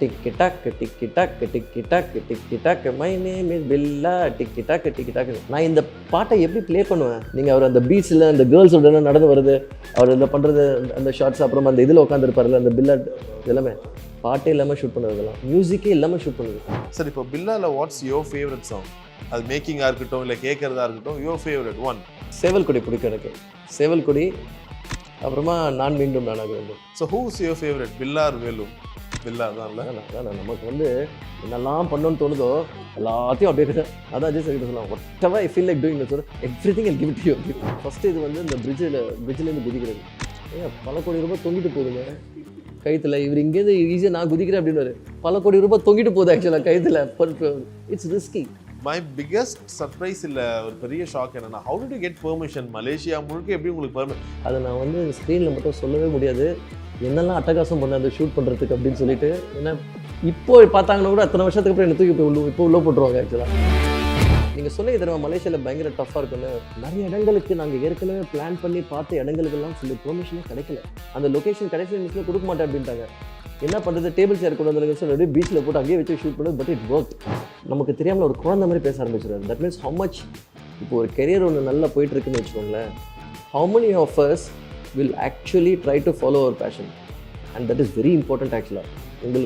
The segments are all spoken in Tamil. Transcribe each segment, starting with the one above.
டிக்கி டாக் மை நேம் இஸ் பில்லா டிக்கி டாக். நான் இந்த பாட்டை எப்படி ப்ளே பண்ணுவேன்? நீங்கள் அவர் அந்த பீச்சில் அந்த கேர்ள்ஸோட நடந்து வருது, அவர் இந்த பண்ணுறது, அந்த ஷார்ட்ஸ், அப்புறம் அந்த இதில் உட்காந்துருப்பார்ல அந்த பில்லா, எல்லாமே பாட்டே இல்லாமல் ஷூட் பண்ணுறதுலாம், மியூசிக்கே இல்லாமல் ஷூட் பண்ணுது. சார் இப்போ பில்லாவில் வாட்ஸ் யுவர் ஃபேவரட் சாங்? அது மேக்கிங்காக இருக்கட்டும் இல்லை கேட்குறதா இருக்கட்டும், யுவர் ஃபேவரட் ஒன். சேவல் கொடி பிடிக்கும் எனக்கு. சேவல் கொடி, அப்புறமா நான் மீண்டும் நானாக வேண்டும். So who's your favourite, Billa or Velu? Billa தான் இல்லை, அதான் நமக்கு வந்து என்னெல்லாம் பண்ணணும்னு தோணுதோ எல்லாத்தையும் அப்படியே அதான் அஜய் சார் கிட்ட சொல்லலாம், Ottawa I feel like doing sir everything I give it you. First இது வந்து இந்த பிரிட்ஜிலேருந்து குதிக்கிறது. பல கோடி ரூபாய் தொங்கிட்டு போகுதுங்க கயிற்றுல. இவர் இங்கேருந்து ஈஸியாக நான் குதிக்கிறேன் அப்படின்னு பல கோடி ரூபாய் தொங்கிட்டு போகுது ஆக்சுவலாக கயிற்றுல. It's risky. My biggest surprise இல்லை ஒரு பெரிய ஷாக் என்னன்னா, how did you get permission? Malaysia முழுக்க எப்படி உங்களுக்கு பெர்மிஷன்? அதை நான் வந்து ஸ்க்ரீனில் மட்டும் சொல்லவே முடியாது, என்னெல்லாம் அட்டகாசம் பண்ண அந்த ஷூட் பண்ணுறதுக்கு அப்படின்னு சொல்லிட்டு. ஏன்னா இப்போ பார்த்தாங்கன்னா கூட அத்தனை வருஷத்துக்கு அப்புறம் என்ன தூக்கி இப்போ உள்ள போட்டுருவாங்க ஆக்சுவலாக. நீங்கள் சொன்ன தடவை மலேசியாவில் பயங்கர டஃப்பாக இருக்குன்னு, நிறைய இடங்களுக்கு நாங்கள் ஏற்கனவே பிளான் பண்ணி பார்த்த இடங்களுக்கெல்லாம் சொல்லி பெர்மிஷனே கிடைக்கல. அந்த லொக்கேஷன் கடைசி நிமிஷத்தில் கொடுக்க மாட்டேன் அப்படின்ட்டாங்க. என்ன பண்ணுறது, டேபிள் சேர் கொண்டு வந்து சொல்லி பீச்சில் போட்டு அங்கேயே வச்சு ஷூட் பண்ணுறது. But it work. நமக்கு தெரியாமல் ஒரு குழந்தை மாதிரி பேச ஆரம்பிச்சிருவாரு. தட் மீன்ஸ் ஹவு மச் இப்போ ஒரு கெரியர் ஒன்று நல்லா போயிட்டுருக்குன்னு வச்சுக்கோங்களேன், how many of us will actually try to follow our passion, and that is very important ஆக்சுவலாக.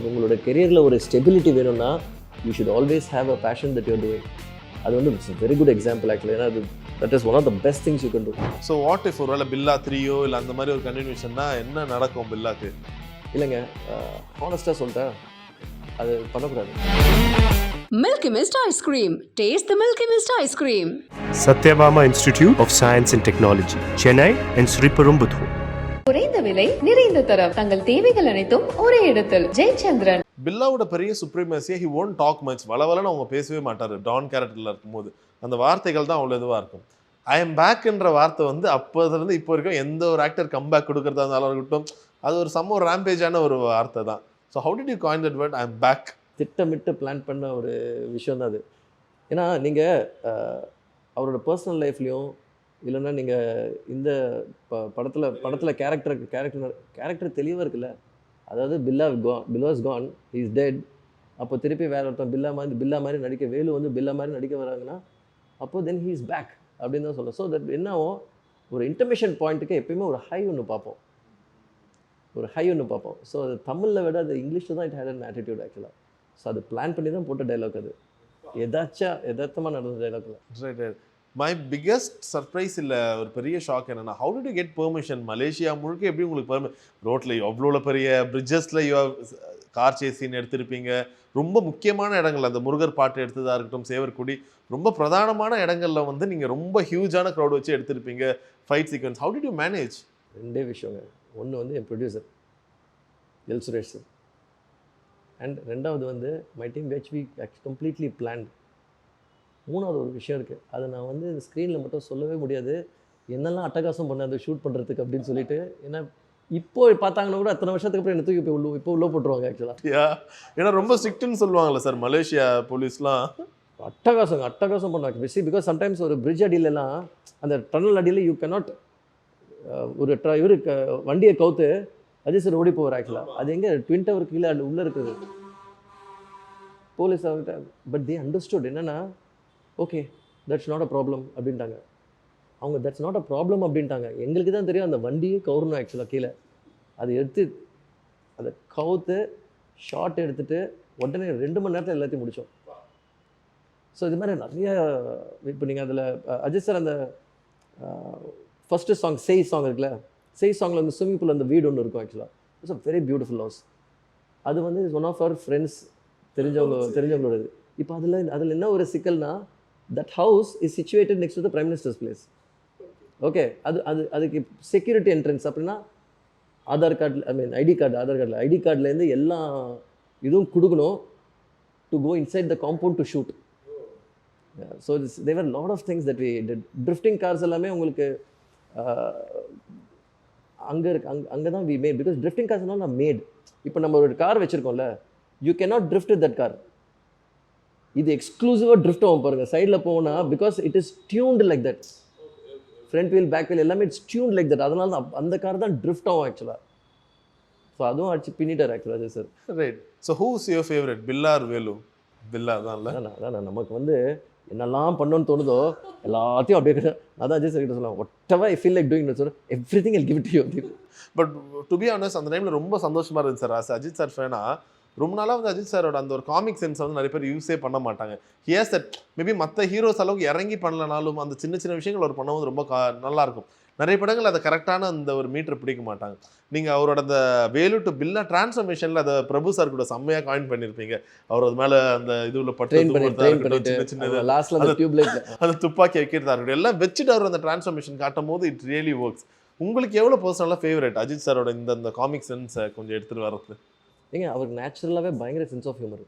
உங்களோட கெரியரில் ஒரு ஸ்டெபிலிட்டி வேணும்னா you should always have a passion that you're doing. அது வந்து it's very good example actually. ஏன்னா அது that is one of the best things you can two. So what if ஒரு வேளை பில்லா 3யோ இல்லை அந்த மாதிரி ஒரு கண்டினியூஷன்னா என்ன நடக்கும் பில்லாக்கு? இல்லைங்க, ஹானஸ்ட்டாக சொல்லிட்டேன், அது பண்ணக்கூடாது. Milky Mist Ice Cream. Taste the Milky Mist Ice Cream. Satyabama Institute of Science and Technology, Chennai and Sriperumbudur. குறைந்த விலை, நிறைந்த தரம், தங்கள் தேவைகள் அனைத்தும் ஒரே இடத்தில். ஜெயச்சந்திரன். பில்லாவோட பெரிய சுப்ரீமசியா, ஹி ஒன்ட் டாக் மச். வளவலன்னு அவங்க பேசவே மாட்டார். டான் கேரக்டரில் இருக்கும்போது அந்த வார்த்தைகள் தான் அவ்வளோ இதுவாக இருக்கும். ஐ எம் பேக்ன்ற வார்த்தை வந்து அப்போதுலேருந்து இப்போ வரைக்கும் எந்த ஒரு ஆக்டர் கம்பேக் கொடுக்குறதா இருந்தாலும் இருக்கட்டும், அது ஒரு ரேம்பேஜான ஒரு வார்த்தை தான். So how did you coin that word, I am back? திட்டமிட்டு பிளான் பண்ண ஒரு விஷயம் தான் அது. ஏன்னா நீங்கள் அவரோட பர்சனல் லைஃப்லேயும் இல்லைன்னா நீங்கள் இந்த படத்தில் கேரக்டர் தெளிவாக இருக்குல்ல. அதாவது Billa is gone, he is dead. அப்போ திருப்பி வேறு ஒருத்தன் பில்லா மாதிரி நடிக்க, வேலு வந்து பில்லா மாதிரி நடிக்க வராங்கன்னா அப்போ தென் ஹீ இஸ் பேக் அப்படின்னு தான் சொல்லுவோம். ஸோ தட் என்னாகும், ஒரு இன்டர்மிஷன் பாயிண்ட்டுக்கு எப்பயுமே ஒரு ஹை ஒன்று பார்ப்போம். ஸோ அது தமிழில் விட அது இங்கிலீஷில் தான் இட் ஹேட் அன் ஆட்டிடியூட் ஆக்சுவலாக. ஸோ அது பிளான் பண்ணி தான் போட்ட டைலாக். அது எதார்த்தமாக நடந்த டைலாக்ல. ரைட். மை பிக்கஸ்ட் சர்ப்ரைஸ் இல்லை ஒரு பெரிய ஷாக் என்னன்னா, how did you get permission? Malaysia முழுக்க எப்படி உங்களுக்கு ரோட்டில் அவ்வளோ பெரிய பிரிட்ஜஸில் கார் சேசின்னு எடுத்திருப்பீங்க. ரொம்ப முக்கியமான இடங்கள், அந்த முருகர் பாட்டு எடுத்ததாக இருக்கட்டும், சேவர்குடி, ரொம்ப பிரதானமான இடங்களில் வந்து நீங்கள் ரொம்ப ஹியூஜான க்ரௌட் வச்சு எடுத்திருப்பீங்க. Fight sequence, how did you manage? ரெண்டே விஷயங்க. ஒன்று வந்து என் producer L Suresh sir, and ரெண்டாவது வந்து my team which we completely planned. மூணாவது ஒரு விஷயம் இருக்குது, அதை நான் வந்து ஸ்க்ரீனில் மட்டும் சொல்லவே முடியாது, என்னெல்லாம் அட்டகாசம் பண்ண அதை ஷூட் பண்ணுறதுக்கு அப்படின்னு சொல்லிட்டு. ஏன்னா இப்போ பார்த்தாங்கன்னா கூட அத்தனை வருஷத்துக்கு அப்புறம் என்ன தூக்கி இப்போ உள்ள போட்டுருவாங்க ஆக்சுவலாக. ஏன்னா ரொம்ப ஸ்ட்ரிக்ட்னு சொல்லுவாங்கல்ல சார் மலேசியா போலீஸ்லாம். அட்டகாசம் பண்ணுவாங்க. பிகாஸ் சம்டைம்ஸ் ஒரு பிரிட்ஜ் அடியிலலாம், அந்த டனல் அடியில் யூ கேனாட் ஒரு வண்டியை கவுத்து அஜய் சார் ஓடி போவார் ஆக்சுவலாக. அது எங்கே ட்வின் டவர் கீழே உள்ளே இருக்குது போலீஸ் அவர்கிட்ட. பட் தே அண்டர்ஸ்டுட் என்னென்னா, okay that's not a problem அப்படின்ட்டாங்க அவங்க. தட்ஸ் நாட் அ ப்ராப்ளம் அப்படின்ட்டாங்க. எங்களுக்கு தான் தெரியும் அந்த வண்டியே கவுரணும் ஆக்சுவலாக கீழே. அதை எடுத்து அதை கவுத்து ஷார்ட் எடுத்துகிட்டு உடனே 2 மணி நேரத்தில் எல்லாத்தையும் முடித்தோம். ஸோ இது மாதிரி நிறைய. இப்போ நீங்கள் அதில் அஜய் சார் அந்த ஃபஸ்ட்டு சாங் செய் சாங் இருக்குல்ல, செய் சாங்கில் வந்து ஸ்விம்மிங் பூல் அந்த வீடு ஒன்று இருக்கும் ஆக்சுவலாக. It's a very beautiful house. அது வந்து ஒன் ஆஃப் அவர் ஃப்ரெண்ட்ஸ், தெரிஞ்சவங்களோட இது. இப்போ அதில் என்ன ஒரு சிக்கல்னா, that house is situated next to the prime minister's place. Okay, அதுக்கு செக்யூரிட்டி என்ட்ரன்ஸ் அப்படின்னா ஆதார் கார்டில் ஐடி கார்ட்லேருந்து எல்லா இதுவும் கொடுக்கணும் to go inside the compound to shoot. So there were lot of things that we did. Drifting cars எல்லாமே உங்களுக்கு அங்கே தான் வி மேட். பிகாஸ் ட்ரிஃப்டிங் கார்ஸ்னால் நான் மேட். இப்போ நம்ம ஒரு கார் வச்சுருக்கோம்ல, you cannot drift with that car. இது எக்ஸ்க்ளூசிவாக ட்ரிஃப்ட் ஆகும் பாருங்கள் சைடில் போனால். Because it is tuned like that. Front wheel back wheel எல்லாமே இட்ஸ் டியூன்ட் லைக் தட். அதனால தான் அந்த கார் தான் ட்ரிஃப்ட் ஆகும் ஆக்சுவலாக. ஸோ அதுவும் அடிச்சு பின்னிட்டார் ஆக்சுவலாக Ajith sir. Right. So who's your favourite, Billa or Velu? Billa தான்ல. அதான் நமக்கு வந்து என்னெல்லாம் பண்ணணும்னு தோணுதோ எல்லாத்தையும் அப்படியே அதான் அஜித் சார் கிட்ட சொல்லுவாங்க, whatever I feel like doing சொல்லுவேன், everything I'll give it to you அப்படின்னு. பட் டு பி ஆனஸ்ட் அந்த டைமில் ரொம்ப சந்தோஷமாக இருந்துச்சு சார். அஜித் சார் ஃபேனா ரொம்ப நாளாக வந்து அஜித் சாரோட அந்த ஒரு காமிக் சென்ஸ் வந்து நிறைய பேர் யூஸே பண்ண மாட்டாங்க. ஹியர்ஸ் தட் மேபி மற்ற ஹீரோஸ் அளவுக்கு இறங்கி பண்ணலனாலும் அந்த சின்ன சின்ன விஷயங்கள் அவர் பண்ணும்போது ரொம்ப நல்லாயிருக்கும். நிறைய படங்கள் அதை கரெக்டான அந்த ஒரு மீட்டர் பிடிக்க மாட்டாங்க. நீங்கள் அவரோட அந்த வேலு டு பில்லா டிரான்ஸ்ஃபர்மேஷனில் அதை பிரபு சார் கூட செம்மையாக காயின் பண்ணியிருப்பீங்க. அவர் அது மேலே அந்த இதுல பட்டு சின்ன சின்ன அந்த துப்பாக்கி வைக்கிறதா இருக்கட்டும் எல்லாம் வச்சுட்டு அவர் அந்த டிரான்ஸ்ஃபர்மேஷன் காட்டும் போது இட் ரியலி ஒர்க்ஸ். உங்களுக்கு எவ்வளோ பர்சனலாக ஃபேவரட் அஜித் சாரோட இந்த காமிக் சென்ஸை கொஞ்சம் எடுத்துகிட்டு வரது? ஏங்க அவருக்கு நேச்சுரலாகவே பயங்கர சென்ஸ் ஆஃப் ஹியூமர்.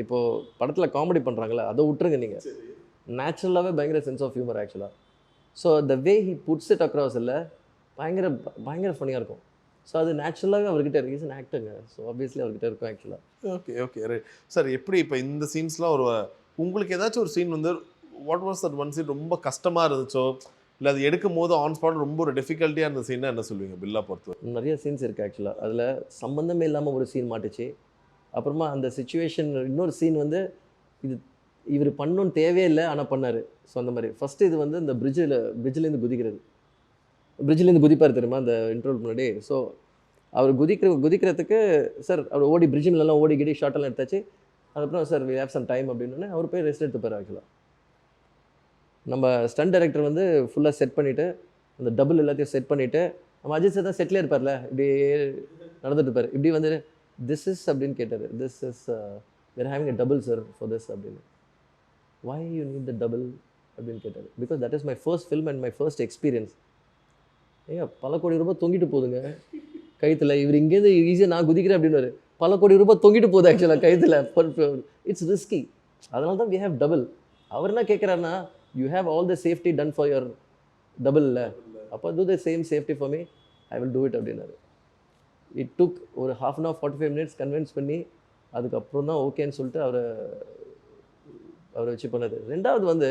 இப்போ படத்தில் காமெடி பண்ணுறாங்களே அதை விட்டுருங்க, நீங்கள் நேச்சுரலாகவே பயங்கர சென்ஸ் ஆஃப் ஹியூமர் ஆக்சுவலாக. So the way he puts it across இல்லை பயங்கர ஃபனியாக இருக்கும். ஸோ அது நேச்சுரலாகவே அவர்கிட்ட இருக்கு. இஸ் அன் ஆக்டருங்க, ஸோ ஆப்வியஸ்லி அவர்கிட்ட இருக்கும் ஆக்சுவலாக. Okay right sir. எப்படி இப்போ இந்த சீன்ஸ்லாம் ஒரு உங்களுக்கு ஏதாச்சும் ஒரு சீன் வந்து what was that one scene ரொம்ப கஷ்டமாக இருந்துச்சோ, இல்லை அது எடுக்கும் போது ஆன் ஸ்பாட் ரொம்ப ஒரு டிஃபிகல்ட்டியாக இருந்த சீன்னா என்ன சொல்லுவீங்க பில்லா பொறுத்தவரை? நிறைய சீன்ஸ் இருக்குது ஆக்சுவலாக. அதில் சம்மந்தமே இல்லாமல் ஒரு சீன் மாட்டுச்சு. அப்புறமா அந்த சுச்சுவேஷன் இன்னொரு சீன் வந்து இவர் பண்ணணும்னு தேவையே இல்லை ஆனால் பண்ணார். ஸோ அந்த மாதிரி ஃபஸ்ட்டு இது வந்து இந்த பிரிட்ஜிலேருந்து குதிப்பார் தெரியுமா அந்த இன்ட்ரோல் முன்னாடி. ஸோ அவர் குதிக்கிறதுக்கு சார் அவர் ஓடி பிரிட்ஜ் மேலாம் ஓடி ஷார்ட்டெல்லாம் எடுத்தாச்சு. அதுக்கப்புறம் sir we have some time அப்படின்னு அவர் போய் ரெஸ்ட் எடுத்துப்பார் ஆக்சுவலாக. நம்ம ஸ்டண்ட் டைரக்டர் வந்து ஃபுல்லாக செட் பண்ணிவிட்டு அந்த டபுள் எல்லாத்தையும் செட் பண்ணிவிட்டு நம்ம அஜித் சார் தான் செட்லேயே இருப்பார்ல, இப்படி நடந்துட்டு இருப்பார். இப்படி வந்து திஸ் இஸ் அப்படின்னு கேட்டார். This is where having a double sir for this அப்படின்னு. why you need the double அப்படின்னு கேட்டார். Because that is my first film and my first experience. ஏங்க பல கோடி ரூபாய் தொங்கிட்டு போகுதுங்க கயிற்றுல. இவர் இங்கேருந்து ஈஸியாக நான் குதிக்கிறேன் அப்படின்னு பல கோடி ரூபாய் தொங்கிட்டு போகுது ஆக்சுவலாக கயிற்றுல. It's risky. அதனால தான் வி ஹேவ் டபுள். அவர் என்ன கேட்குறாருன்னா you have all the safety done for your டபுளில், அப்போ do the same safety for me, I will do it அப்படின்னாரு. இட் டுக் ஒரு 1/2 hour 45 minutes கன்வின்ஸ் பண்ணி அதுக்கப்புறம் தான் ஓகேன்னு சொல்லிட்டு அவரை வச்சு பண்ணது. ரெண்டாவது வந்து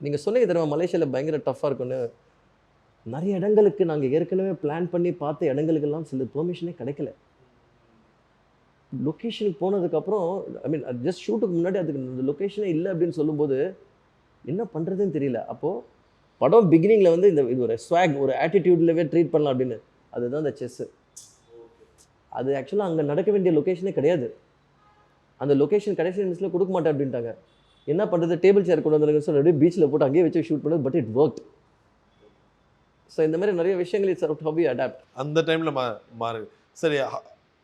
நீங்கள் சொன்னீங்க தெரியுமா மலேசியாவில் பயங்கர டஃப்பாக இருக்குன்னு. நிறைய இடங்களுக்கு நாங்கள் ஏற்கனவே பிளான் பண்ணி பார்த்த இடங்களுக்கெல்லாம் சில பெர்மிஷனே கிடைக்கல. லொக்கேஷனுக்கு போனதுக்கப்புறம் ஐ மீன் ஜஸ்ட் ஷூட்டுக்கு முன்னாடி அதுக்கு இந்த லொக்கேஷனே இல்லை அப்படின்னு சொல்லும்போது என்ன பண்ணுறதுன்னு தெரியல. அப்போது படம் பிகினிங்கில் வந்து இது ஒரு ஸ்வாக் ஒரு ஆட்டிடியூட்லவே ட்ரீட் பண்ணலாம் அப்படின்னு. அதுதான் இந்த செஸ்ஸு. அது ஆக்சுவலாக அங்கே நடக்க வேண்டிய லொக்கேஷனே கிடையாது. அந்த லொக்கேஷன் கடைசி நிமிஷத்தில் கொடுக்க மாட்டேன் அப்படின்ட்டாங்க. என்ன பண்ணுறது, டேபிள் சேர் கொண்டு வந்துருங்க சொல்லி பீச்சில் போட்டு அங்கேயே வச்சு ஷூட் பண்ணது. But it work. ஸோ இந்த மாதிரி நிறைய விஷயங்கள் it's out how you adapt. அந்த டைமில் மாறு சரி.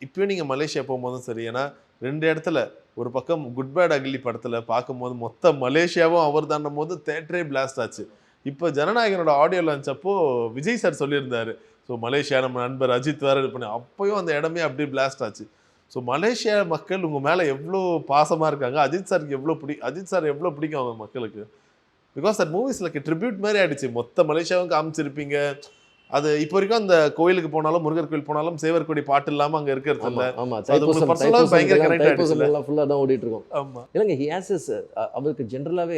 இப்போயும் நீங்கள் மலேசியா போகும்போதும் சரி, ஏன்னா 2 இடத்துல ஒரு பக்கம் குட் பேட் அக்லி படத்தில் பார்க்கும்போது மொத்த மலேசியாவும் அவர் தாண்டும் போது தேட்டரே பிளாஸ்ட் ஆச்சு. இப்போ ஜனநாயகனோட ஆடியோ லான்ச் அப்போ விஜய் சார் சொல்லியிருந்தாரு, ஸோ மலேசியா நம்ம நண்பர் அஜித் வேறு இது பண்ணி அப்போயும் அந்த இடமே அப்படியே பிளாஸ்ட் ஆச்சு. ஸோ மலேசியா மக்கள் உங்கள் மேலே எவ்வளோ பாசமாக இருக்காங்க, அஜித் சாருக்கு அஜித் சார் எவ்வளோ பிடிக்கும் அவங்க மக்களுக்கு? Because that movies like tribute மாதிரி ஆயிடுச்சு. மொத்த மலேசியாவும் காமிச்சிருப்பீங்க. அது இப்போ வரைக்கும் அந்த கோயிலுக்கு போனாலும் முருகர் கோயில் போனாலும் சேவர் கொடி பாட்டு இல்லாமல் அங்கே இருக்கிறது இல்லை. ஃபுல்லாக தான் ஓடிட்டு இருக்கோம். ஆமாம் இல்லைங்க. அவருக்கு ஜென்ரலாகவே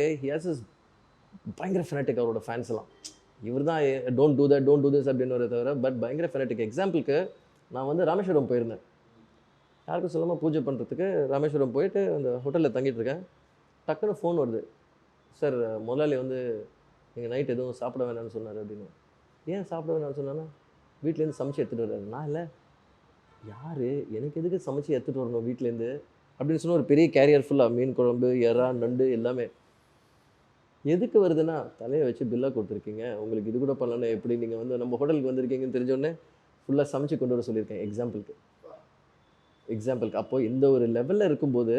பயங்கர ஃபெனட்டிக் அவரோட ஃபேன்ஸ் எல்லாம். இவர் தான் don't do that don't do this அப்படின்னு தவிர பட் பயங்கர ஃபெனட்டிக். எக்ஸாம்பிளுக்கு நான் வந்து ராமேஸ்வரம் போயிருந்தேன். யாருக்கும் சொல்லாமல் பூஜை பண்ணுறதுக்கு ராமேஸ்வரம் போயிட்டு அந்த ஹோட்டலில் தங்கிட்டு இருக்கேன். டக்குன்னு ஃபோன் வருது, சார் முதலாளி வந்து நீங்கள் நைட் எதுவும் சாப்பிட வேணாம்னு சொன்னார் அப்படின்னு. ஏன் சாப்பிட வேணாம்னு சொன்னான்னா வீட்டிலேருந்து சமைச்சு எடுத்துகிட்டு வர்றாரு. நான் இல்லை, யார் எனக்கு எதுக்கு சமைச்சு எடுத்துகிட்டு வரணும் வீட்டிலேருந்து அப்படின்னு சொன்னால் ஒரு பெரிய கேரியர் ஃபுல்லாக மீன் குழம்பு எறா நண்டு எல்லாமே. எதுக்கு வருதுன்னா தலையை வச்சு பில்லாக கொடுத்துருக்கீங்க, உங்களுக்கு இது கூட பண்ணலன்னா எப்படி, நீங்கள் வந்து நம்ம ஹோட்டலுக்கு வந்திருக்கீங்கன்னு தெரிஞ்சோடனே ஃபுல்லாக சமைச்சு கொண்டு வர சொல்லியிருக்கேன். எக்ஸாம்பிளுக்கு அப்போது இந்த ஒரு லெவலில் இருக்கும்போது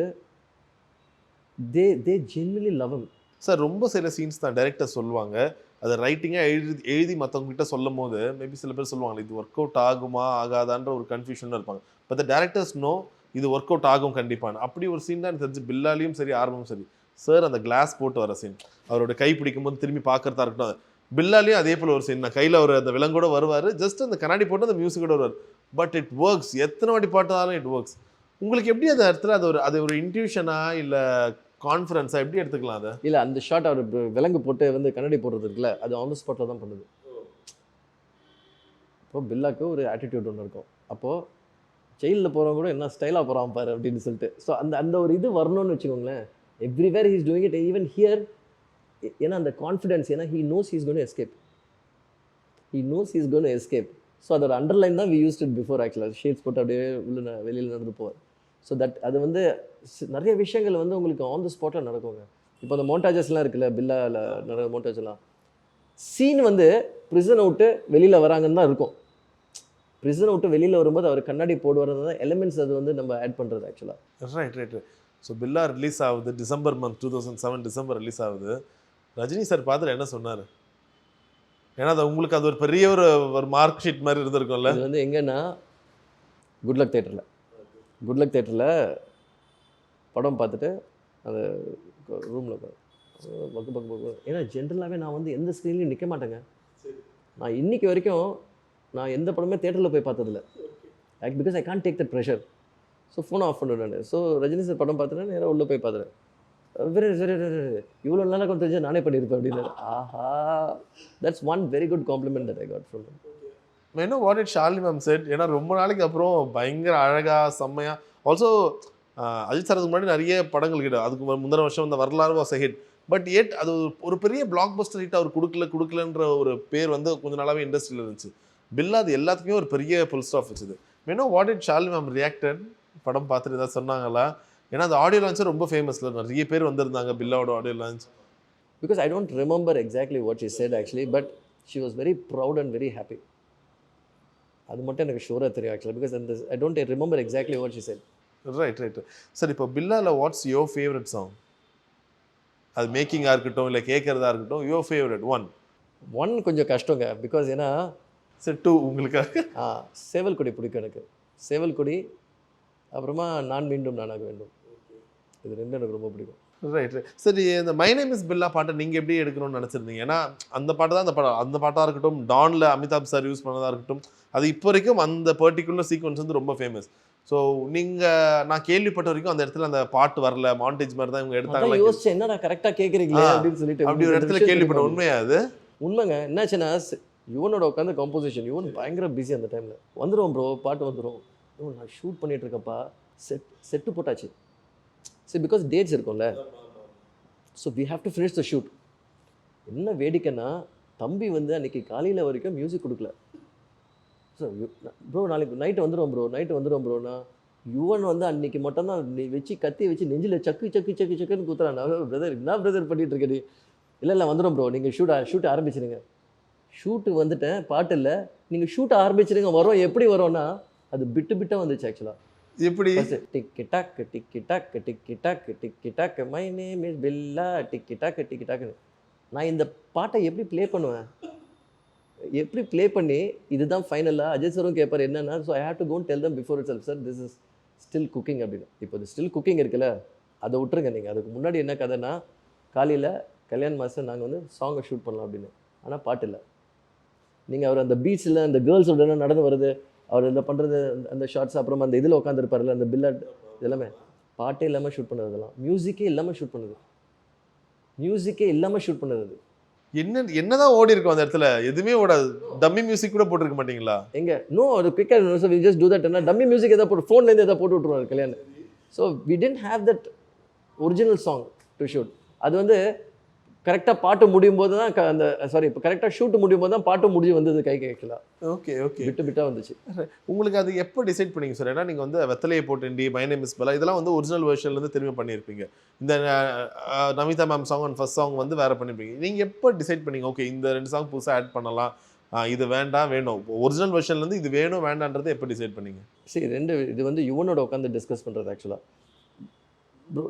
தே ஜென்வலி லவ் ஹிம். சார் ரொம்ப சில சீன்ஸ் தான் டைரக்டர் சொல்லுவாங்க, அதை ரைட்டிங்காக எழுதி மற்றவங்ககிட்ட சொல்லும் போது மேபி சில பேர் சொல்லுவாங்க இது ஒர்க் அவுட் ஆகுமா ஆகாதான்ற ஒரு கன்ஃபியூஷனாக இருப்பாங்க. பட் த டேரக்டர்ஸ் நோ இது ஒர்க் அவுட் ஆகும் கண்டிப்பாக. அப்படி ஒரு சீன் தான் தெரிஞ்சு பில்லாலையும் சரி ஆரம்பமும் சரி. சார் அந்த கிளாஸ் போட்டு வர சீன், அவரோட கை பிடிக்கும் போது திரும்பி பார்க்கறதா இருக்கட்டும். பில்லாலையும் அதே போல் ஒரு சீன், நான் கையில் அவர் அந்த விலங்கோட வருவார், ஜஸ்ட் அந்த கண்ணாடி போட்டு அந்த மியூசிக்கோட வருவார். But it works. எத்தனை வாட்டி பாட்டாலும் இட் ஒர்க்ஸ். உங்களுக்கு எப்படி அந்த இடத்துல அது ஒரு இன்ட்யூஷனா இல்லை கான்ஃபிடன்ஸா எப்படி எடுத்துக்கலாம் அதை? இல்லை அந்த ஷாட் அவர் விலங்கு போட்டு வந்து கண்ணாடி போடுறது இருக்குல்ல, அது ஆன் த ஸ்பாட்டில் தான் பண்ணுது. அப்போது பில்லாக்கு ஒரு ஆட்டிடியூட் ஒன்று இருக்கும். அப்போது ஜெயிலில் போகிறவங்க கூட என்ன ஸ்டைலாக போகிறான் பாரு அப்படின்னு சொல்லிட்டு. ஸோ அந்த ஒரு இது வரணும்னு வச்சுக்கோங்களேன். Everywhere he's doing it, even here. ஏன்னா அந்த கான்ஃபிடென்ஸ், ஏன்னா he knows he's gone escape. So அதோட அண்டர்லைன் தான் வி யூஸ்ட் இட் பிஃபோர் ஆக்சுவலாக. ஷேட்ஸ் போட்டு அப்படியே உள்ள வெளியில் நடந்து போவார். ஸோ தட் அது வந்து நிறைய விஷயங்கள் வந்து உங்களுக்கு ஆன் த ஸ்பாட்டில் நடக்குங்க. இப்போ அந்த மோண்டாஜஸ்லாம் இருக்குல்ல, பில்லாவில் நிறைய மோண்டாஜெல்லாம் சீன் வந்து ப்ரிசனை விட்டு வெளியில் வராங்கன்னு தான் இருக்கும். ப்ரிசனை விட்டு வெளியில் வரும்போது அவர் கண்ணாடி போடுவது தான் எலிமெண்ட்ஸ், அது வந்து நம்ம ஆட் பண்ணுறது ஆக்சுவலாக. ரைட். ஸோ பில்லா ரிலீஸ் ஆகுது டிசம்பர் மந்த் 2007 டிசம்பர் ரிலீஸ் ஆகுது. ரஜினி சார் பார்த்துட்டு என்ன சொன்னார்? ஏன்னா அது உங்களுக்கு அது ஒரு பெரிய ஒரு மார்க் ஷீட் மாதிரி இருந்திருக்கும்ல. இது வந்து எங்கன்னா குட்லக் தேட்டரில் படம் பார்த்துட்டு அந்த ரூமில் பக்கு. ஏன்னா ஜென்ரலாகவே நான் வந்து எந்த ஸ்க்ரீன்லையும் நிற்க மாட்டேங்க. நான் இன்னைக்கு வரைக்கும் நான் எந்த படமே தேட்டரில் போய் பார்த்ததில்ல. Because I can't take that pressure. So ஃபோனை ஆஃப் பண்ணிவிடுவேன். ஸோ ரஜினி சார் படம் பார்த்துட்டு நேராக உள்ளே போய் பார்த்துறேன். சரி இவ்வளோ நல்லா கொஞ்சம் தெரிஞ்சு நானே பண்ணியிருப்பேன் அப்படின்னு. Aha, that's one very good compliment that I got from him. I know what Shalini ma'am said. ஏன்னா ரொம்ப நாளைக்கு அப்புறம் பயங்கர அழகாக செம்மையாக. ஆல்சோ அஜித் சார் அதுக்கு முன்னாடி நிறைய படங்கள் கிட்ட அதுக்கு முந்தின வருஷம் இந்த வரலாறு வாஸ் ஹிட். பட் எட் அது ஒரு பெரிய பிளாக் பஸ்டர் ஹிட் அவர் கொடுக்கலன்ற ஒரு பேர் வந்து கொஞ்ச நாளாகவே இண்டஸ்ட்ரியில் இருந்துச்சு. பில்லா அது எல்லாத்துக்குமே ஒரு பெரிய ஃபுல் ஸ்டாப் வச்சுது. மெனோ வாட் ஷாலினி மேம் ரியாக்டட் படம் பார்த்துட்டு ஏதாவது சொன்னாங்களா? ஏன்னா அந்த ஆடியோ லான்ச்சு ரொம்ப ஃபேமஸில் நிறைய பேர் வந்திருந்தாங்க பில்லாவோட audio launch. Because I don't remember exactly what she said actually, but she was very proud and very happy. அது மட்டும் எனக்கு ஷூராக தெரியும் ஆக்சுவலாக. பிகாஸ் அந்த I don't remember exactly what she said. Right. Sir இப்போ பில்லாவில் வாட்ஸ் யுவர் ஃபேவரட் சாங்? அது மேக்கிங்காக இருக்கட்டும் இல்லை கேட்குறதா இருக்கட்டும், யுவர் ஃபேவரட் ஒன் கொஞ்சம் கஷ்டங்க. பிகாஸ் ஏன்னா சார் 2 உங்களுக்காக சேவல் கொடி பிடிக்கும் எனக்கு. சேவல் கொடி, அப்புறமா நான் மீண்டும் நானாக வேண்டும். இது ரெண்டும் எனக்கு ரொம்ப பிடிக்கும். ரைட். சரி, இந்த மை நேம் இஸ் பில்லா பாட்டை நீங்கள் எப்படி எடுக்கணும்னு நினச்சிருந்தீங்க? ஏன்னா அந்த பாட்டு தான் அந்த பாட்டாக இருக்கட்டும், டானில் அமிதாப் சார் யூஸ் பண்ணதாக இருக்கட்டும், அது இப்போ வரைக்கும் அந்த பர்டிகுலர் சீக்வன்ஸ் வந்து ரொம்ப ஃபேமஸ். ஸோ நீங்கள் நான் கேள்விப்பட்ட வரைக்கும் அந்த இடத்துல அந்த பாட்டு வரல, மாண்டேஜ் மாதிரி தான் இவங்க எடுத்தாங்க. யோசிச்சேன் என்னடா கரெக்டாக கேட்குறீங்களே அப்படின்னு சொல்லிட்டு அப்படி ஒரு இடத்துல கேள்விப்பட்ட. உண்மையா அது? உண்மைங்க. என்னாச்சுன்னா யுவனோட உட்காந்து கம்போசிஷன், யுவன் பயங்கர பிஸி அந்த டைமில். வந்துடும் ப்ரோ, பாட்டு வந்துடும். நான் ஷூட் பண்ணிட்டு இருக்கப்பா, செட்டு போட்டாச்சு. சரி, பிகாஸ் டேட்ஸ் இருக்கும்ல. So we have to finish the shoot. என்ன வேடிக்கைன்னா தம்பி வந்து அன்றைக்கி காலையில் வரைக்கும் மியூசிக் கொடுக்கல. ஸோ ப்ரோ நாளைக்கு நைட்டு வந்துடும் ப்ரோனா யுவன் வந்து அன்றைக்கி மட்டும்தான் வச்சு கத்தி வச்சு நெஞ்சில் சக்குன்னு குத்துறான். பிரதர் என்ன பிரதர் பண்ணிகிட்டு இருக்கடி? இல்லை வந்துடும் ப்ரோ, நீங்கள் ஷூட் ஆரம்பிச்சிருங்க. ஷூட்டு வந்துட்டேன், பாட்டு இல்லை, நீங்கள் ஷூட் ஆரம்பிச்சிருங்க. வரோம் எப்படி வரோன்னா அது பிட்டாக வந்துச்சு ஆக்சுவலாக. எப்படி? டிக்கி டாக் மை நேம் இஸ் பில்லா டிக்கி டாக்குன்னு. நான் இந்த பாட்டை எப்படி ப்ளே பண்ணுவேன்? எப்படி ப்ளே பண்ணி இதுதான் ஃபைனலாக அஜய் சாரும் கேட்பார் என்னன்னா. So I have to go and tell them before itself, sir this is still cooking அப்படின்னு. இப்போ இது ஸ்டில் குக்கிங் இருக்குல்ல, அதை விட்டுருங்க நீங்கள். அதுக்கு முன்னாடி என்ன கதைன்னா, காலையில் கல்யாண் மாதம் நாங்கள் வந்து சாங்கை ஷூட் பண்ணலாம் அப்படின்னு. ஆனால் பாட்டு இல்லை. நீங்கள் அவர் அந்த பீச்சில் அந்த கேர்ள்ஸோட நடந்து வருது, அவர் இதில் பண்ணுறது அந்த ஷார்ட்ஸ், அப்புறமா அந்த இதில் உட்காந்துருப்பார்ல அந்த பில்லட், இதெல்லாமே பாட்டே இல்லாமல் ஷூட் பண்ணது. அதெல்லாம் மியூசிக்கே இல்லாமல் ஷூட் பண்ணது. என்னதான் ஓடி இருக்கும் அந்த இடத்துல? எதுவுமே ஓடாது. டம்மி மியூசிக் கூட போட்டுருக்க மாட்டீங்களா? எங்க நோ ஒரு picker we just to that. என்ன டம்மி மியூசிக் ஏதாவது போட்டு ஃபோன்லேருந்து ஏதாவது போட்டு விட்ருவாரு கல்யாணம். So we tend have that original song to shoot. அது வந்து கரெக்டாக பாட்டு முடியும் போது தான் அந்த இப்போ கரெக்டாக ஷூட் முடியும் போது தான் பாட்டு முடிஞ்சு வந்தது கைக்கு ஆக்சுவலாக. ஓகே பிட்டாக வந்துச்சு. உங்களுக்கு அது எப்போ டிசைட் பண்ணீங்க சார்? ஏன்னா நீங்கள் வந்து வெத்தலையை போட்டு மை நேம் இஸ் பில்லா இதெல்லாம் வந்து ஒரிஜினல் வெர்ஷன்லேருந்து திரும்பி பண்ணியிருப்பீங்க. இந்த Namitha ma'am song and first song வந்து வேறு பண்ணியிருப்பீங்க. நீங்கள் எப்போ டிசைட் பண்ணீங்க ஓகே இந்த 2 சாங் புதுசாக ஆட் பண்ணலாம், இது வேணும், ஒரிஜினல் வெர்ஷன்லேருந்து இது வேணும் வேண்டான்றது எப்போ டிசைட் பண்ணீங்க? சரி, இது வந்து யுவனோட உட்காந்து டிஸ்கஸ் பண்ணுறது ஆக்சுவலாக. ப்ரோ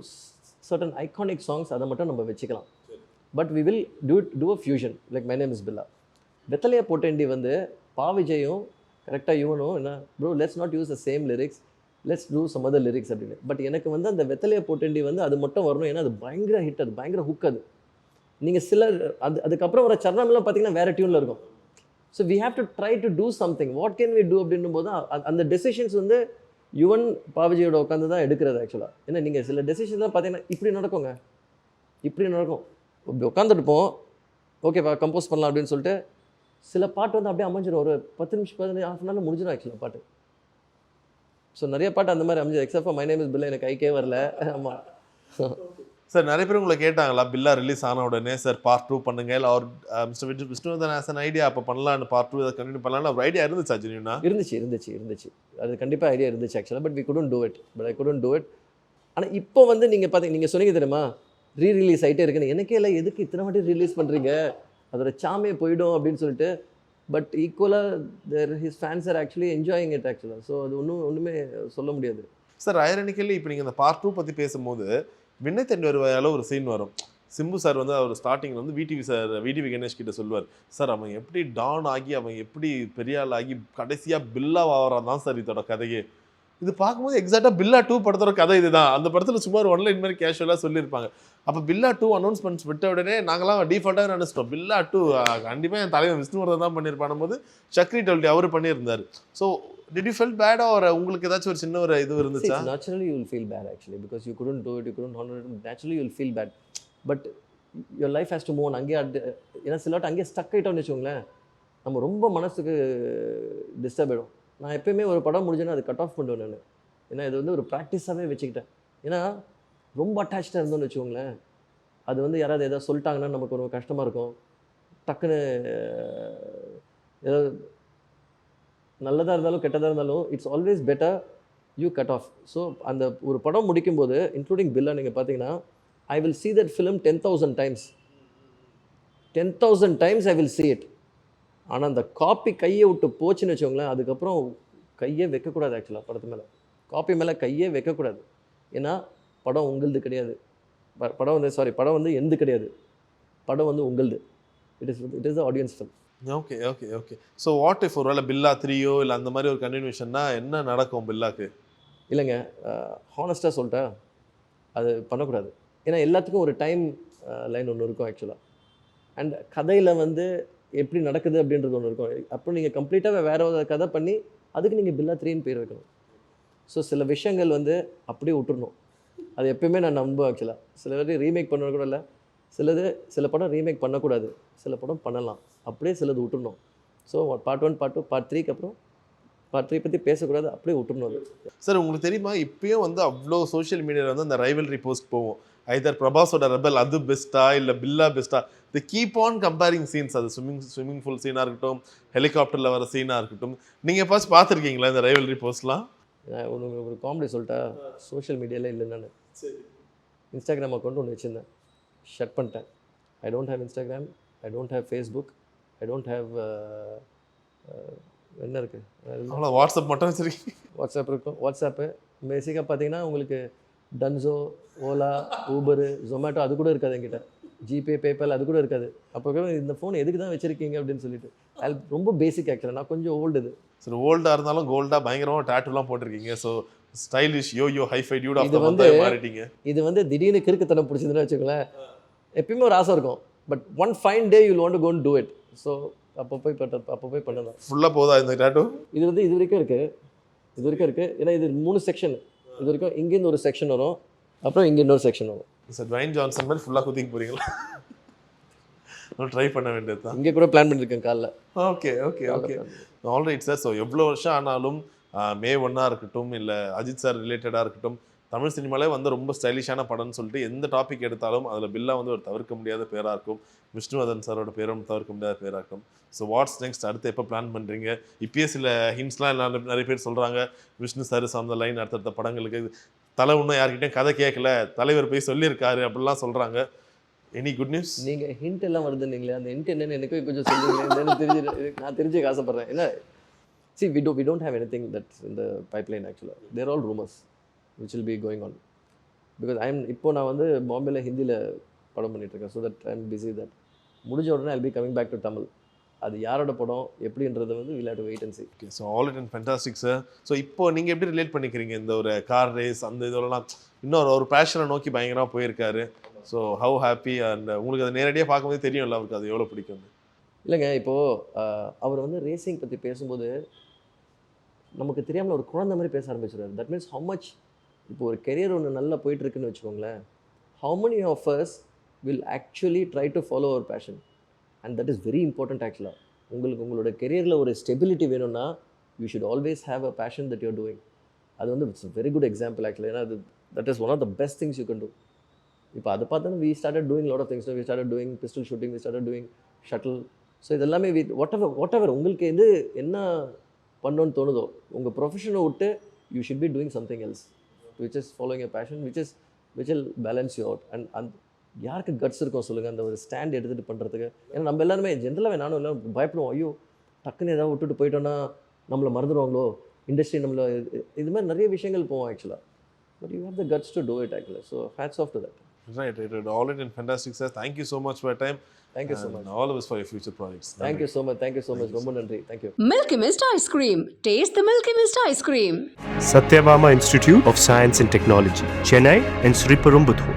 சர்டன் ஐகானிக் சாங்ஸ் அதை மட்டும் நம்ம வச்சுக்கலாம். But we will do a fusion like my name is Billa. வெத்தலையை போட்டேண்டி வந்து பாவிஜயும் கரெக்டாக யுவனும் என்ன bro let's not use the same lyrics, let's do some other lyrics அப்படின்னு. பட் எனக்கு வந்து அந்த வெத்தலையை போட்டேண்டி வந்து அது மட்டும் வரணும். ஏன்னா அது பயங்கர ஹிட், அது பயங்கர ஹுக். அது நீங்கள் அதுக்கப்புறம் வர சரணம்லாம் பார்த்தீங்கன்னா வேறு டியூனில் இருக்கும். So we have to try to do something, what can we do அப்படின்னும் போது அந்த டெசிஷன்ஸ் வந்து யுவன் பாவிஜியோட உட்காந்து தான் எடுக்கிறது ஆக்சுவலாக. ஏன்னா நீங்கள் சில டெசிஷன்லாம் பார்த்தீங்கன்னா இப்படி நடக்கும். இப்படி உட்காந்துருப்போம், ஓகேப்பா கம்போஸ் பண்ணலாம் அப்படின்னு சொல்லிட்டு சில பாட்டு வந்து அப்படியே அமைஞ்சிடும், ஒரு 10 நிமிஷம் 15 half அன் ஹவரில் முடிஞ்சிடும் ஆக்சுவலாக பாட்டு. ஸோ நிறைய பாட்டு அந்த மாதிரி அமைஞ்சது, except for my name is Billa எனக்கு கைக்கே வரல. ஆமாம் சார் நிறைய பேர் உங்களை கேட்டாங்களா பில்லா ரிலீஸ் ஆன உடனே சார் பார்ட் 2 பண்ணுங்க இல்லை அவர் mister Vishnuvardhan as an idea அப்போ பண்ணலான்னு பார்ட் 2 இதை கண்டினியூ பண்ணலான்னு ஒரு ஐடியா இருந்துச்சா ஜென்யூனா? இருந்துச்சு அது கண்டிப்பாக ஐடியா இருந்துச்சு ஆக்சுவலாக, but we couldn't do it, but I couldn't do it. ஆனால் இப்போ வந்து நீங்கள் பார்த்தீங்க, நீங்கள் சொன்னீங்க தெரியுமா ரீரிலீஸ் ஆகிட்டே இருக்குன்னு, எனக்கே இல்லை எதுக்கு இத்தனை வாட்டி ரிலீஸ் பண்ணுறீங்க, அதோட சாமே போயிடும் அப்படின்னு சொல்லிட்டு. பட் ஈக்குவலாக his fans are actually enjoying it ஆக்சுவலாக. ஸோ அது ஒன்றுமே சொல்ல முடியாது. சார் ஐரனிக்கலி இப்போ நீங்கள் இந்த பார்ட் 2 பற்றி பேசும்போது விண்ணை தண்டி வருவாயால ஒரு சீன் வரும். சிம்பு சார் வந்து அவர் ஸ்டார்டிங்கில் வந்து விடிவி கணேஷ் கிட்ட சொல்லுவார், சார் அவன் எப்படி டான் ஆகி அவன் எப்படி பெரிய ஆள் ஆகி கடைசியாக பில்லா ஆகிறான் தான் சார் இதோட கதையே. இது பார்க்கும்போது எக்ஸாக்டாக பில்லா 2 படத்தோட கதை இதுதான். அந்த படத்தில் சுமார் ஒன்லைன் மாதிரி கேஷுவலாக சொல்லியிருப்பாங்க. அப்போ பில்லா 2 அனௌன்ஸ்மெண்ட்ஸ் விட்ட உடனே நாங்களாம் டிஃபால்ட்டாக நினச்சிட்டோம் பில்லா 2 கண்டிப்பாக என் தலைவன் விஷ்ணுவர்தன் தான் பண்ணியிருப்பான் போது சக்ரி டொல்டி அவர் பண்ணியிருந்தார். So did you feel bad or உங்களுக்கு ஏதாச்சும் ஒரு சின்ன ஒரு இது இருந்துச்சா? Naturally you will feel bad actually because you couldn't do it, you couldn't honor it. Naturally you will feel bad, but your life has to move on. அங்கே ஏன்னா சிலவாட்டு அங்கேயே ஸ்டக் ஆகிட்டோம்னு வச்சுக்கோங்களேன், நம்ம ரொம்ப மனசுக்கு டிஸ்டர்ப் ஆகிடும். நான் எப்பயுமே ஒரு படம் முடிஞ்சேன்னா அது கட் ஆஃப் பண்ணுவேன் நான். ஏன்னா இது வந்து ஒரு ப்ராக்டிஸாகவே வச்சுக்கிட்டேன். ஏன்னா ரொம்ப அட்டாச்சாக இருந்தோம்னு வச்சுக்கோங்களேன், அது வந்து யாராவது எதாவது சொல்லிட்டாங்கன்னா நமக்கு ஒரு கஷ்டமாக இருக்கும். டக்குன்னு ஏதாவது நல்லதாக இருந்தாலும் கெட்டதாக இருந்தாலும் it's always better you cut off. So அந்த ஒரு படம் முடிக்கும்போது இன்க்ளூடிங் பில்லா நீங்கள் பார்த்தீங்கன்னா I will see that film 10,000 times. 10,000 times I will see it. ஆனால் அந்த காப்பி கையை விட்டு போச்சுன்னு வச்சோங்களேன், அதுக்கப்புறம் கையே வைக்கக்கூடாது ஆக்சுவலாக படத்து மேலே. காப்பி மேலே கையே வைக்கக்கூடாது. ஏன்னா படம் உங்களுது கிடையாது. படம் வந்து எந்து கிடையாது, படம் வந்து உங்களுது. It is the audience film. Okay. So what if ஒருவேளை பில்லா 3யோ இல்லை அந்த மாதிரி ஒரு கண்டினியூஷன்னா என்ன நடக்கும் பில்லாக்கு? இல்லைங்க, ஹானஸ்ட்டாக சொல்லிட்டேன், அது பண்ணக்கூடாது. ஏன்னா எல்லாத்துக்கும் ஒரு டைம் லைன் ஒன்று இருக்கும் ஆக்சுவலாக. அண்ட் கதையில் வந்து எப்படி நடக்குது அப்படின்றது ஒன்று இருக்கும். அப்புறம் நீங்கள் கம்ப்ளீட்டாக வேறு ஒரு கதை பண்ணி அதுக்கு நீங்கள் பில்லா 3ன்னு பேர் வைக்கணும். ஸோ சில விஷயங்கள் வந்து அப்படியே விட்டுறணும். அது எப்பயுமே நான் நம்புவேன் ஆக்சுவலாக. சில பேர் ரீமேக் பண்ண கூட இல்லை, சில படம் ரீமேக் பண்ணக்கூடாது, சில படம் பண்ணலாம், அப்படியே சிலது விட்டுறணும். ஸோ பார்ட் 1 பார்ட் 2 பார்ட் 3க்கு அப்புறம் பார்ட் 3 பற்றி பேசக்கூடாது, அப்படியே விட்டுறணும் அது. சார் உங்களுக்கு தெரியுமா இப்பயும் வந்து அவ்வளோ சோஷியல் மீடியாவில் வந்து அந்த ரைவல்ரி போஸ்ட் போவோம், ஐதர் பிரபாஸோட ரெபல் அது பெஸ்ட்டா இல்லை பில்லா பெஸ்ட்டா. தி கீப் ஆன் கம்பேரிங் சீன்ஸ். அது ஸ்விம்மிங் ஃபூல் சீனாக இருக்கட்டும், ஹெலிகாப்டரில் வர சீனாக இருக்கட்டும். நீங்கள் ஃபர்ஸ்ட் பார்த்துருக்கீங்களா இந்த ரைவல்ரி போஸ்ட்லாம்? நான் ஒரு காமெடி சொல்லிட்டா, சோஷியல் மீடியாவில் இல்லை, நான் இன்ஸ்டாகிராம் அக்கௌண்ட் ஒன்று வச்சுருந்தேன், ஷட் பண்ணிட்டேன். I don't have Instagram, I don't have Facebook, I don't have என்ன இருக்குது, அவ்வளோ வாட்ஸ்அப் மட்டும் வச்சுருக்கீங்க? வாட்ஸ்அப் இருக்கும். வாட்ஸ்அப்பு பேசிக்காக பார்த்தீங்கன்னா உங்களுக்கு டன்ஸோ, ஓலா, ஊபரு, ஜொமேட்டோ அது கூட இருக்காது என்கிட்ட. ஜிபே, பேபால் அது கூட இருக்காது. அப்போ இந்த ஃபோன் எதுக்கு தான் வச்சுருக்கீங்க அப்படின்னு சொல்லிட்டு. அது ரொம்ப பேசிக் ஆக்சுவலாக. நான் கொஞ்சம் ஓல்டு இது. சரி, ஓல்டாக இருந்தாலும் கோல்டாக பயங்கரமாக டேட்டூலாம் போட்டிருக்கீங்க. So stylish yo hi fi dude of the month மாறிட்டீங்க. இது வந்து திடீர்னு கிறுக்குத்தனம் பிடிச்சதுன்னு வச்சுக்கோங்களேன், எப்பயுமே ஒரு ஆசை இருக்கும். But one fine day you want to go and do it. So அப்போ போய் பண்ணலாம். ஃபுல்லாக போதா இந்த டேட்டூ? இது வந்து இது வரைக்கும் இருக்குது. ஏன்னா இது 3 செக்ஷன். இது வரைக்கும் இங்கேருந்து ஒரு செக்ஷன் வரும், அப்புறம் இங்கே இன்னொரு செக்ஷன் வரும். சார் ட்வைன் ஜான்சன் மாதிரி ஃபுல்லாக குத்திக்க போகிறீங்களா? ட்ரை பண்ண வேண்டியது தான். இங்கே கூட பிளான் பண்ணியிருக்கேன் காலைல. Okay alright sir. ஸோ எவ்வளோ வருஷம் ஆனாலும் மே 1 இருக்கட்டும் இல்லை அஜித் சார் ரிலேட்டடாக இருக்கட்டும், தமிழ் சினிமாலே வந்து ரொம்ப ஸ்டைலிஷான படம்னு சொல்லிட்டு எந்த டாபிக் எடுத்தாலும் அதில் பில்லா வந்து ஒரு தவிர்க்க முடியாத பேராக இருக்கும். விஷ்ணுவர்தன் சாரோட பேரும் தவிர்க்க முடியாத பேராக இருக்கும். So what's next? அடுத்து எப்போ பிளான் பண்ணுறீங்க? இப்பயே சில ஹிண்ட்ஸ்லாம் நிறைய பேர் சொல்கிறாங்க, விஷ்ணு சார் சார்ந்த லைன் அடுத்தடுத்த படங்களுக்கு தலை இன்னும் யார்கிட்டையும் கதை கேட்கல, தலைவர் போய் சொல்லியிருக்காரு அப்படிலாம் சொல்கிறாங்க. Any good news? நீங்கள் ஹிண்ட் எல்லாம் வருதுன்னீங்களே, அந்த ஹிண்ட் என்னன்னு எனக்கு கொஞ்சம் சொல்லுங்களேன். நான் தெரிஞ்சுக்க ஆசைப்பட்றேன். ஏன்னா see we don't have anything that's in the pipeline actually. They're all rumors which will be going on because இப்போ நான் வந்து பாம்பேல ஹிந்தியில் படம் பண்ணிட்டு இருக்கேன். So that I am busy that. முடிஞ்ச உடனே I'll be coming back to Tamil. அது யாரோட படம் எப்படின்றது வந்து we'll have to wait and see. Okay, so all it and fantastic sir. So இப்போ நீங்கள் எப்படி ரிலேட் பண்ணிக்கிறீங்க இந்த ஒரு கார் ரேஸ் அந்த இதெல்லாம்? இன்னொரு ஒரு பேஷனை நோக்கி பயங்கரமாக போயிருக்காரு. ஸோ ஹவு ஹாப்பி அண்ட் உங்களுக்கு அதை நேரடியாக பார்க்கும்போது தெரியும்ல அவருக்கு அது எவ்வளோ பிடிக்கும்? இல்லைங்க, இப்போது அவர் வந்து ரேசிங் பற்றி பேசும்போது நமக்கு தெரியாமல் ஒரு குழந்தை மாதிரி பேச ஆரம்பிச்சிடுறாரு. தட் மீன்ஸ் ஹவு மச் இப்போ ஒரு கெரியர் ஒன்று நல்லா போயிட்டுருக்குன்னு வச்சுக்கோங்களேன், how many of us will actually try to follow our passion and that is very important actually. உங்களுக்கு உங்களோட கெரியரில் ஒரு ஸ்டெபிலிட்டி வேணும்னா you should always have a passion that you're doing. அது வந்து it's very good example actually. ஏன்னா அது that is one of the best things you can do. இப்போ அதை பார்த்தா we started doing lot of things. We started doing pistol shooting, we started doing shuttle. So இதெல்லாமே வாட் எவர் உங்களுக்கு எது என்ன பண்ணணும்னு தோணுதோ உங்கள் ப்ரொஃபஷனை விட்டு you should be doing something else which is following a passion which will balance you out. And யாருக்கு கட்ஸ் இருக்கும் சொல்லுங்கள் அந்த ஒரு ஸ்டாண்ட் எடுத்துகிட்டு பண்ணுறதுக்கு? ஏன்னா நம்ம எல்லாருமே ஜென்ரலாகவே நானும் எல்லாம் பயப்படுவோம். ஐயோ டக்குன்னு ஏதாவது விட்டுட்டு போயிட்டோன்னா நம்மளை மறந்துடுவாங்களோ, இண்டஸ்ட்ரி நம்மளை இது மாதிரி நிறைய விஷயங்கள் போவோம் ஆக்சுவலாக. But you have the guts to do it actually. So hats off to that. Right. All it in fantastic, sir. Thank you so much for your time. Thank you so much. All of us for your future projects. Thank you so much. ரொம்ப நன்றி. Thank you. Milky Mist Ice Cream. Taste the Milky Mist Ice Cream. Satyabama Institute of Science and Technology, Chennai and Sri Perumbudur.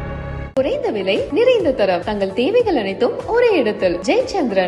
குறைந்த விலை நிறைந்த தரம் தங்கள் தேவைகள் அனைத்தும் ஒரே இடத்தில். ஜெயச்சந்திரன்.